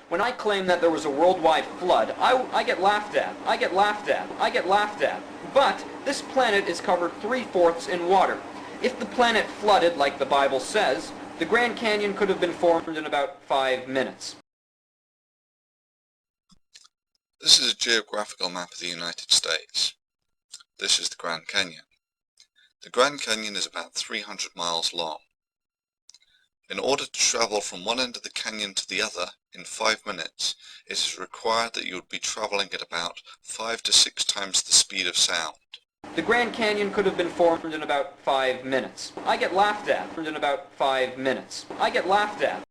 When I claim that there was a worldwide flood, I get laughed at. I get laughed at. I get laughed at. But this planet is covered 3/4 in water. If the planet flooded like the Bible says, the Grand Canyon could have been formed in about 5 minutes. This is a geographical map of the United States. This is the Grand Canyon. The Grand Canyon is about 300 miles long. In order to travel from one end of the canyon to the other in 5 minutes, it is required that you would be travelling at about 5 to 6 times the speed of sound. The Grand Canyon could have been formed in about 5 minutes. I get laughed at in about 5 minutes. I get laughed at.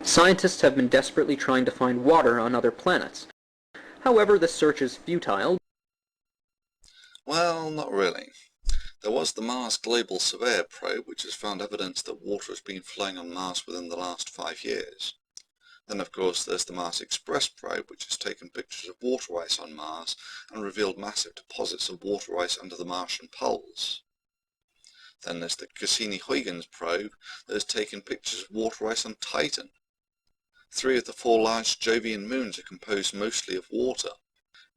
Scientists have been desperately trying to find water on other planets. However, the search is futile. Well, not really. There was the Mars Global Surveyor probe, which has found evidence that water has been flowing on Mars within the last 5 years. Then, of course, there's the Mars Express probe, which has taken pictures of water ice on Mars and revealed massive deposits of water ice under the Martian poles. Then there's the Cassini-Huygens probe that has taken pictures of water ice on Titan. 3 of the 4 large Jovian moons are composed mostly of water.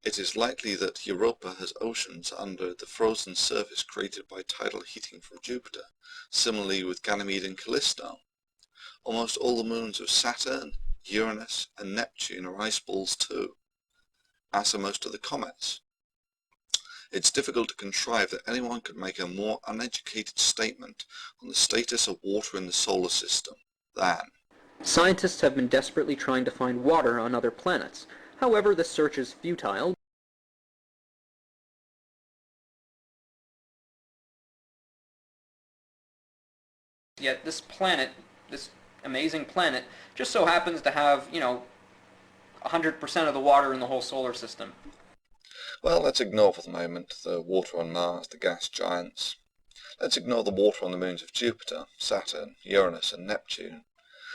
It is likely that Europa has oceans under the frozen surface created by tidal heating from Jupiter, similarly with Ganymede and Callisto. Almost all the moons of Saturn, Uranus and Neptune are ice balls too, as are most of the comets. It's difficult to contrive that anyone could make a more uneducated statement on the status of water in the solar system than. Scientists have been desperately trying to find water on other planets. However, the search is futile. Yet this planet, this amazing planet, just so happens to have, 100% of the water in the whole solar system. Well, let's ignore for the moment the water on Mars, the gas giants. Let's ignore the water on the moons of Jupiter, Saturn, Uranus and Neptune.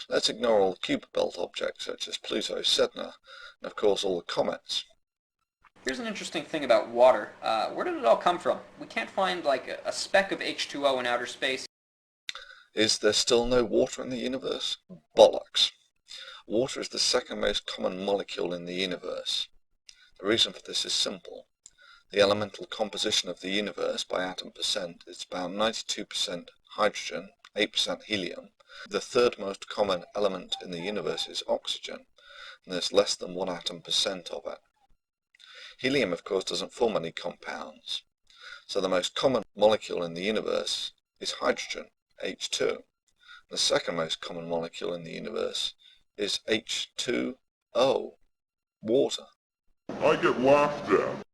Let's ignore all the Kuiper Belt objects such as Pluto, Sedna, and of course all the comets. Here's an interesting thing about water. Where did it all come from? We can't find like a speck of H2O in outer space. Is there still no water in the universe? Bollocks. Water is the second most common molecule in the universe. The reason for this is simple. The elemental composition of the universe by atom percent is about 92% hydrogen, 8% helium. The third most common element in the universe is oxygen, and there's less than 1 atom percent of it. Helium, of course, doesn't form any compounds, so the most common molecule in the universe is hydrogen, H2. The second most common molecule in the universe is H2O, water. I get laughed at.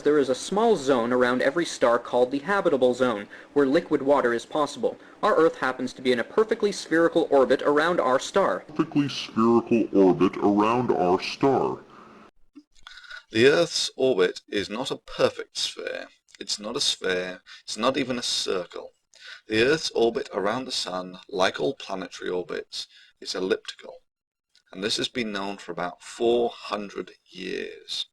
There is a small zone around every star called the habitable zone, where liquid water is possible. Our Earth happens to be in a perfectly spherical orbit around our star. Perfectly spherical orbit around our star. The Earth's orbit is not a perfect sphere. It's not a sphere. It's not even a circle. The Earth's orbit around the Sun, like all planetary orbits, is elliptical. And this has been known for about 400 years.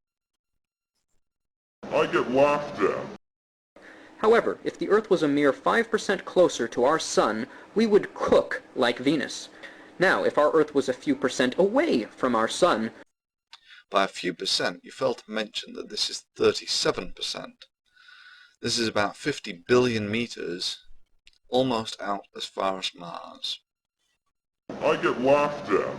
I get laughed at. However, if the Earth was a mere 5% closer to our Sun, we would cook like Venus. Now, if our Earth was a few percent away from our Sun... By a few percent, you failed to mention that this is 37%. This is about 50 billion meters, almost out as far as Mars. I get laughed at.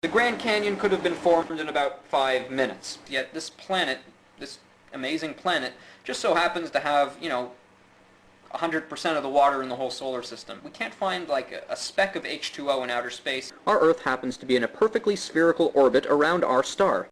The Grand Canyon could have been formed in about 5 minutes. Yet this planet, this amazing planet, just so happens to have, 100% of the water in the whole solar system. We can't find like a speck of H2O in outer space. Our Earth happens to be in a perfectly spherical orbit around our star.